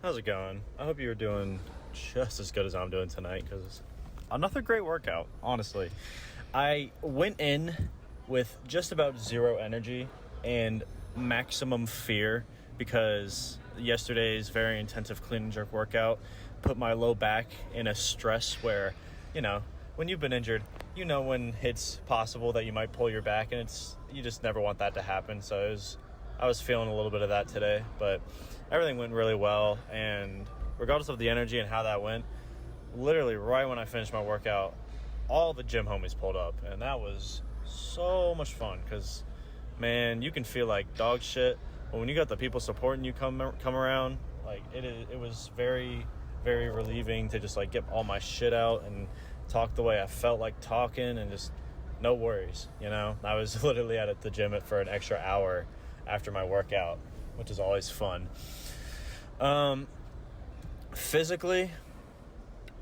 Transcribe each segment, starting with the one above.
How's it going? I hope you're doing just as good as I'm doing tonight because another great workout, honestly. I went in with just about zero energy and maximum fear because yesterday's very intensive clean and jerk workout put my low back in a stress where, when you've been injured, when it's possible that you might pull your back, and you just never want that to happen. So I was feeling a little bit of that today, but everything went really well. And regardless of the energy and how that went, literally right when I finished my workout, all the gym homies pulled up, and that was so much fun because, man, you can feel like dog shit, but when you got the people supporting you come around, like it was very, very relieving to just like get all my shit out and talk the way I felt like talking and just no worries. I was literally at the gym for an extra hour after my workout, which is always fun. Physically,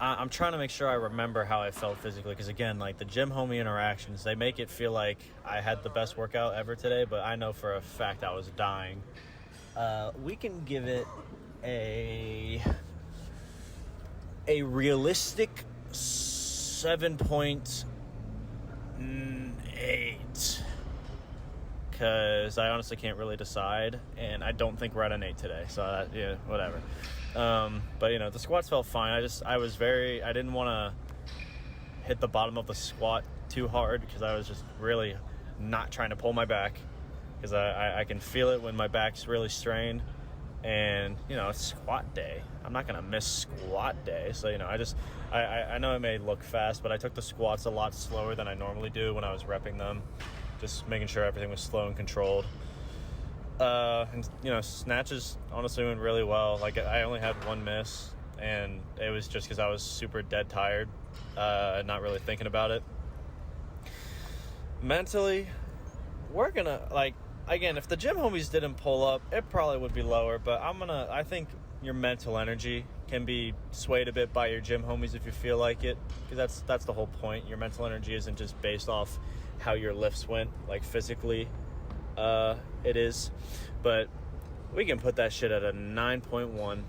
I'm trying to make sure I remember how I felt physically because, again, like the gym homie interactions, they make it feel like I had the best workout ever today, but I know for a fact I was dying. We can give it a realistic 7.8 because I honestly can't really decide, and I don't think we're at an 8 today, so whatever. But the squats felt fine. I didn't want to hit the bottom of the squat too hard because I was just really not trying to pull my back because I can feel it when my back's really strained. And it's squat day. I'm not gonna miss squat day. So I know it may look fast, but I took the squats a lot slower than I normally do when I was repping them, just making sure everything was slow and controlled. And snatches honestly went really well. Like I only had one miss, and it was just because I was super dead tired, not really thinking about it. Mentally, we're gonna again, if the gym homies didn't pull up, it probably would be lower, but I think your mental energy can be swayed a bit by your gym homies if you feel like it, because that's the whole point. Your mental energy isn't just based off how your lifts went, like physically, it is. But we can put that shit at a 9.1,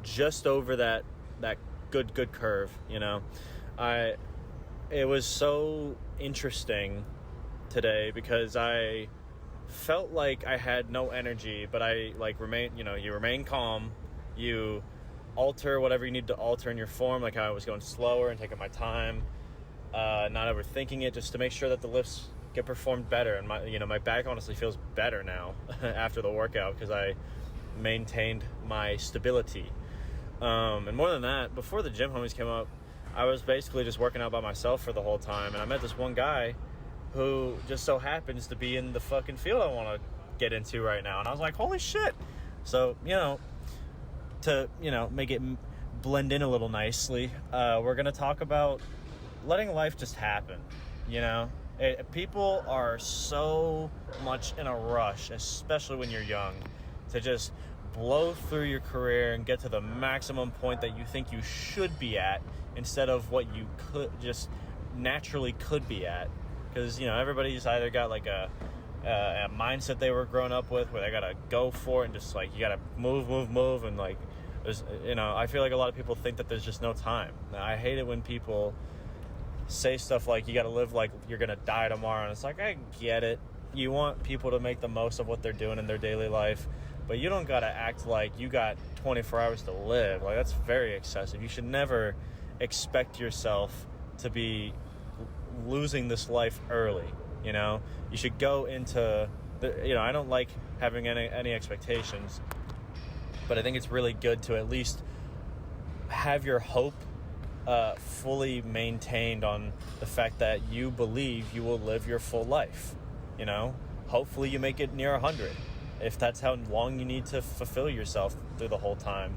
just over that good curve, It was so interesting today because I felt like I had no energy, but I you remain calm, you alter whatever you need to alter in your form, like how I was going slower and taking my time, not overthinking it, just to make sure that the lifts get performed better. And my back honestly feels better now after the workout because I maintained my stability. And more than that, before the gym homies came up, I was basically just working out by myself for the whole time, and I met this one guy who just so happens to be in the fucking field I want to get into right now. And I was like, holy shit. So, to make it blend in a little nicely, we're going to talk about letting life just happen. People are so much in a rush, especially when you're young, to just blow through your career and get to the maximum point that you think you should be at instead of what you could just naturally could be at. Because, everybody's either got like a mindset they were growing up with where they got to go for it and just like you got to move. And like, there's, I feel like a lot of people think that there's just no time. Now, I hate it when people say stuff like you got to live like you're going to die tomorrow. And it's like, I get it. You want people to make the most of what they're doing in their daily life, but you don't got to act like you got 24 hours to live. Like, that's very excessive. You should never expect yourself to be losing this life early. You should go into I don't like having any expectations, but I think it's really good to at least have your hope fully maintained on the fact that you believe you will live your full life. Hopefully you make it near 100 if that's how long you need to fulfill yourself through the whole time.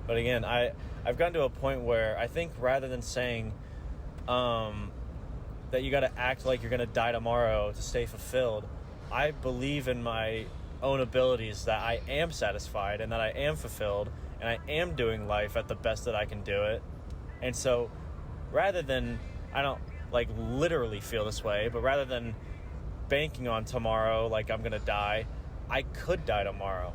But again, I've gotten to a point where I think rather than saying that you got to act like you're going to die tomorrow to stay fulfilled, I believe in my own abilities that I am satisfied and that I am fulfilled and I am doing life at the best that I can do it. And so rather than, I don't literally feel this way, but rather than banking on tomorrow like I'm going to die, I could die tomorrow.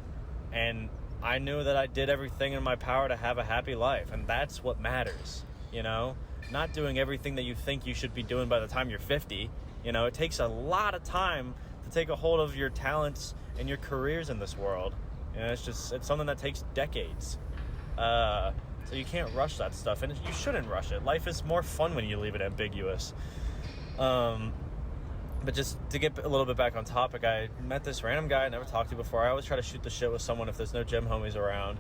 And I knew that I did everything in my power to have a happy life, and that's what matters, you know? Not doing everything that you think you should be doing by the time you're 50. You know, it takes a lot of time to take a hold of your talents and your careers in this world. You know, it's something that takes decades. So you can't rush that stuff, and you shouldn't rush it. Life is more fun when you leave it ambiguous. But just to get a little bit back on topic, I met this random guy I never talked to before. I always try to shoot the shit with someone if there's no gym homies around.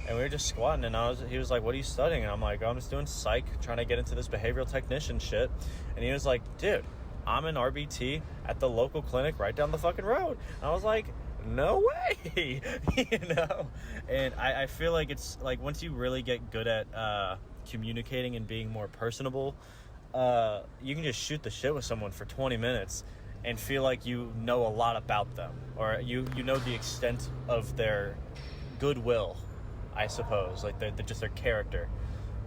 And we were just squatting, and he was like, what are you studying? And I'm like, I'm just doing psych, trying to get into this behavioral technician shit. And he was like, dude, I'm in RBT at the local clinic right down the fucking road. And I was like, no way, you know? And I feel like it's like once you really get good at communicating and being more personable, you can just shoot the shit with someone for 20 minutes and feel like you know a lot about them, or you know the extent of their goodwill, I suppose, like just their character,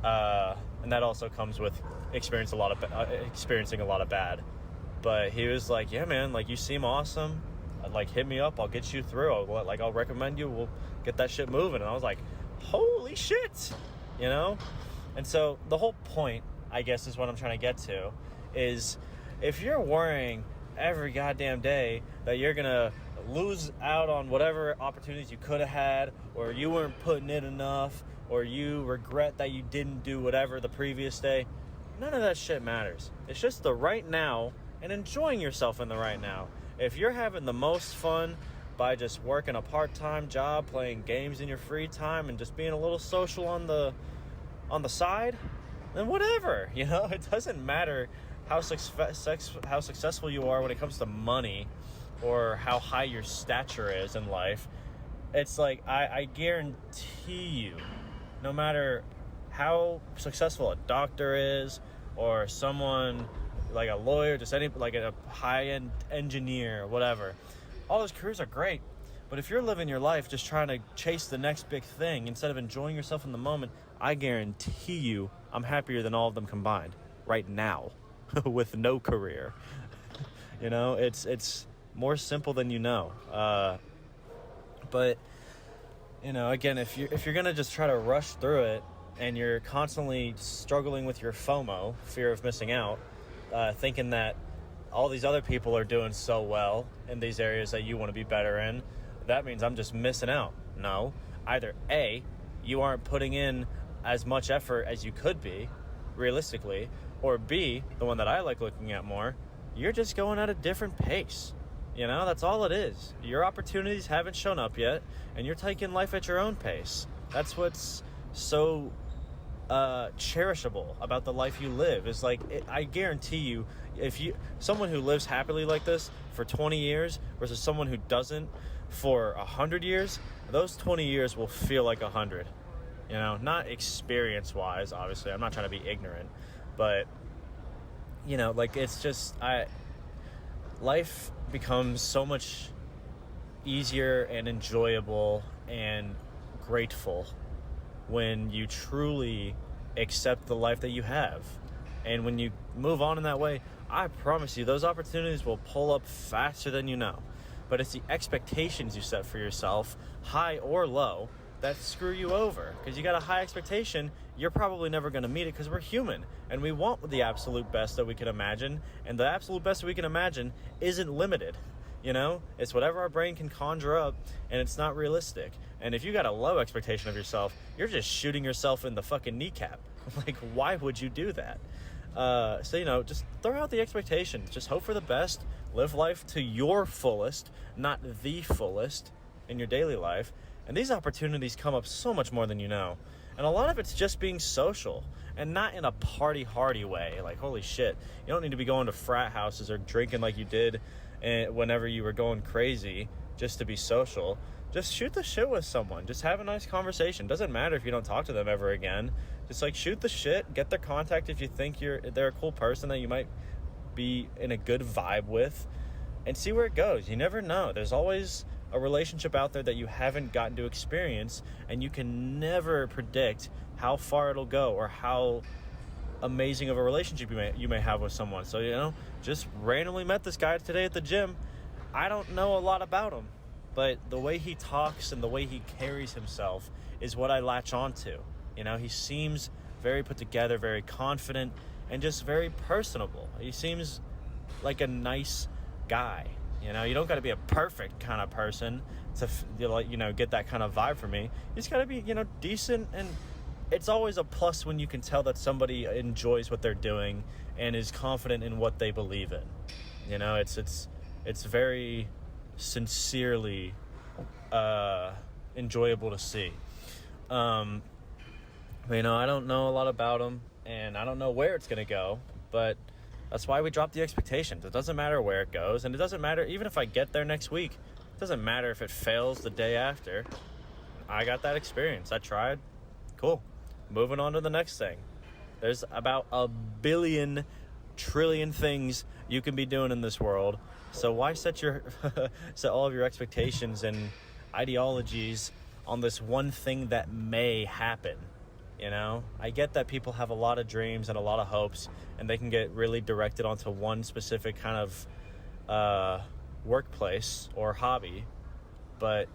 and that also comes with experiencing a lot of bad. But he was like, yeah, man, like, you seem awesome, like, hit me up, I'll get you through, I'll recommend you, we'll get that shit moving. And I was like, holy shit, you know? And so the whole point, I guess, is what I'm trying to get to, is if you're worrying every goddamn day that you're gonna lose out on whatever opportunities you could have had, or you weren't putting in enough, or you regret that you didn't do whatever the previous day, none of that shit matters. It's just the right now and enjoying yourself in the right now. If you're having the most fun by just working a part-time job, playing games in your free time, and just being a little social on the side, then whatever, you know? It doesn't matter how successful you are when it comes to money, or how high your stature is in life. It's like, I guarantee you, no matter how successful a doctor is, or someone like a lawyer, just like a high-end engineer, whatever, all those careers are great. But if you're living your life just trying to chase the next big thing instead of enjoying yourself in the moment, I guarantee you I'm happier than all of them combined right now with no career. You know, it's more simple than you know. But, you know, again, if you're going to just try to rush through it and you're constantly struggling with your FOMO, fear of missing out, thinking that all these other people are doing so well in these areas that you want to be better in, that means I'm just missing out. No. Either A, you aren't putting in as much effort as you could be, realistically, or B, the one that I like looking at more, you're just going at a different pace. You know, that's all it is. Your opportunities haven't shown up yet, and you're taking life at your own pace. That's what's so cherishable about the life you live. Is like, I guarantee you, someone who lives happily like this for 20 years versus someone who doesn't for 100 years, those 20 years will feel like 100. You know, not experience-wise, obviously. I'm not trying to be ignorant, but, you know, like, it's just, life becomes so much easier and enjoyable and grateful when you truly accept the life that you have. And when you move on in that way, I promise you, those opportunities will pull up faster than you know. But it's the expectations you set for yourself, high or low, that screw you over. Because you got a high expectation, you're probably never going to meet it, because we're human. And we want the absolute best that we can imagine. And the absolute best that we can imagine isn't limited. You know, it's whatever our brain can conjure up, and it's not realistic. And if you got a low expectation of yourself, you're just shooting yourself in the fucking kneecap. Like, why would you do that? So, you know, just throw out the expectations. Just hope for the best. Live life to your fullest, not the fullest, in your daily life. And these opportunities come up so much more than you know. And a lot of it's just being social, and not in a party-hardy way. Like, holy shit, you don't need to be going to frat houses or drinking like you did whenever you were going crazy just to be social. Just shoot the shit with someone. Just have a nice conversation. Doesn't matter if you don't talk to them ever again. Just, like, shoot the shit. Get their contact if you think they're a cool person that you might be in a good vibe with, and see where it goes. You never know. There's always a relationship out there that you haven't gotten to experience, and you can never predict how far it'll go or how amazing of a relationship you may have with someone. So, you know, just randomly met this guy today at the gym. I don't know a lot about him. but the way he talks and the way he carries himself is what I latch on to. You know, he seems very put together, very confident, and just very personable. He seems like a nice guy. You know, you don't got to be a perfect kind of person to, get that kind of vibe from me. You just got to be, decent, and it's always a plus when you can tell that somebody enjoys what they're doing and is confident in what they believe in. You know, it's very sincerely enjoyable to see. But, I don't know a lot about him, and I don't know where it's going to go, but that's why we drop the expectations. It doesn't matter where it goes, and it doesn't matter even if I get there next week. It doesn't matter if it fails the day after. I got that experience. I tried. Cool. Moving on to the next thing. There's about 1 billion trillion things you can be doing in this world. So why set all of your expectations and ideologies on this one thing that may happen? I get that people have a lot of dreams and a lot of hopes, and they can get really directed onto one specific kind of workplace or hobby. But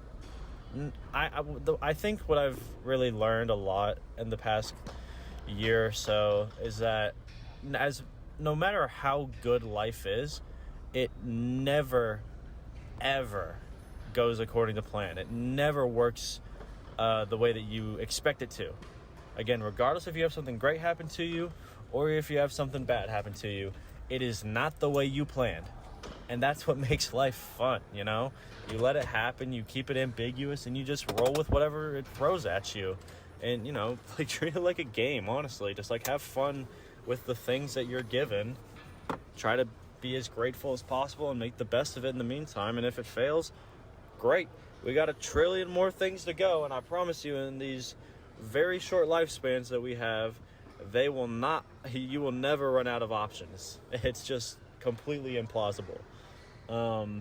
I think what I've really learned a lot in the past year or so is that no matter how good life is, it never, ever goes according to plan. It never works the way that you expect it to. Again, regardless if you have something great happen to you or if you have something bad happen to you, it is not the way you planned. And that's what makes life fun, You let it happen, you keep it ambiguous, and you just roll with whatever it throws at you. And, treat it like a game, honestly. Just, have fun with the things that you're given. Try to be as grateful as possible and make the best of it in the meantime. And if it fails, great. We got 1 trillion more things to go, and I promise you, in these very short lifespans that we have, you will never run out of options. It's just completely implausible. I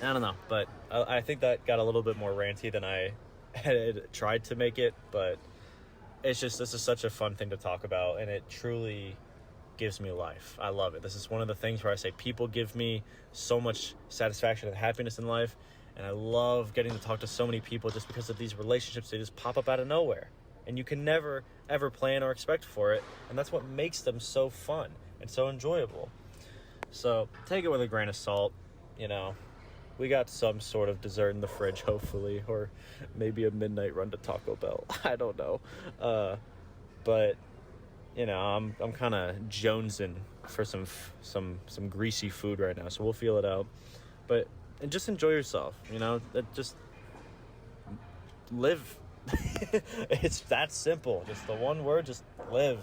don't know, but I think that got a little bit more ranty than I had tried to make it, but this is such a fun thing to talk about, and it truly gives me life. I love it. This is one of the things where I say people give me so much satisfaction and happiness in life. And I love getting to talk to so many people just because of these relationships. They just pop up out of nowhere. And you can never, ever plan or expect for it. And that's what makes them so fun and so enjoyable. So take it with a grain of salt. We got some sort of dessert in the fridge, hopefully. Or maybe a midnight run to Taco Bell. I don't know. But, I'm kind of jonesing for some greasy food right now. So we'll feel it out. And just enjoy yourself, just live. It's that simple. Just the one word, just live.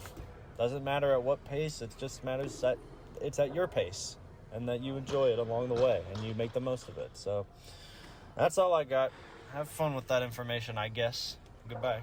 Doesn't matter at what pace, it just matters that it's at your pace and that you enjoy it along the way and you make the most of it. So that's all I got. Have fun with that information, I guess. Goodbye.